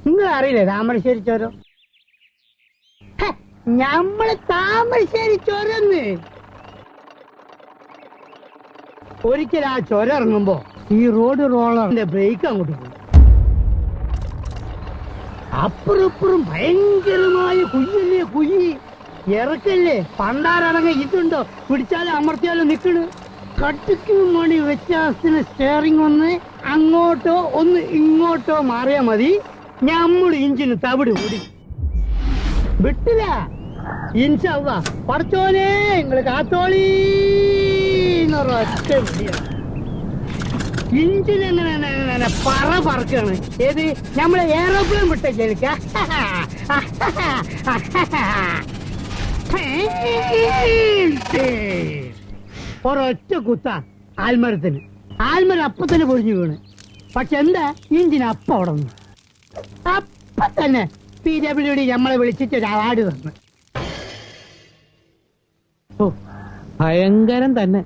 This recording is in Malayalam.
നിങ്ങൾ അറിയില്ലേ താമരശ്ശേരി ചോരം? ഞമ്മള് താമരശ്ശേരി ചോരന്ന്. ഒരിക്കൽ ആ ചുരം ഇറങ്ങുമ്പോ ഈ റോഡ് റോളറിന്റെ ബ്രേക്ക് അങ്ങോട്ട് പോയി. അപ്പുറപ്പുറം ഭയങ്കരമായ കുയ്യല്ലേ കുയ്യി, ഇറക്കല്ലേ. പണ്ടാരടങ്ങ ഇതുണ്ടോ, പിടിച്ചാലും അമർത്തിയാലും നിക്കണ്. കട്ടിക്കും മണി വ്യത്യാസത്തിന് സ്റ്റെയറിംഗ് ഒന്ന് അങ്ങോട്ടോ ഒന്ന് ഇങ്ങോട്ടോ മാറിയാ മതി, ഞമ്മള് ഇഞ്ചിന് തവിട് കൂടി വിട്ടില്ല. ഇൻഷാ അല്ലാഹ് പടച്ചോനെ നിങ്ങള് കാത്തോളി എന്നൊരൊറ്റ വിളിയാണ്. ഇഞ്ചിനെങ്ങനെ പറക്കാണ്. ഏത് നമ്മളെ ഏറോപ്ലെയിൻ വിട്ട കേൾക്ക. ഒരൊറ്റ കുത്ത ആൽമരത്തിന്. ആൽമരം അപ്പൊ തന്നെ പൊഴിഞ്ഞു വീണ്. പക്ഷെ എന്താ, ഇഞ്ചിന് അപ്പ അവിടെ നിന്ന് അപ്പൊ തന്നെ PWD നമ്മളെ വിളിച്ചിട്ട് ഒരു അവാർഡ് തന്നു. ഭയങ്കരം തന്നെ.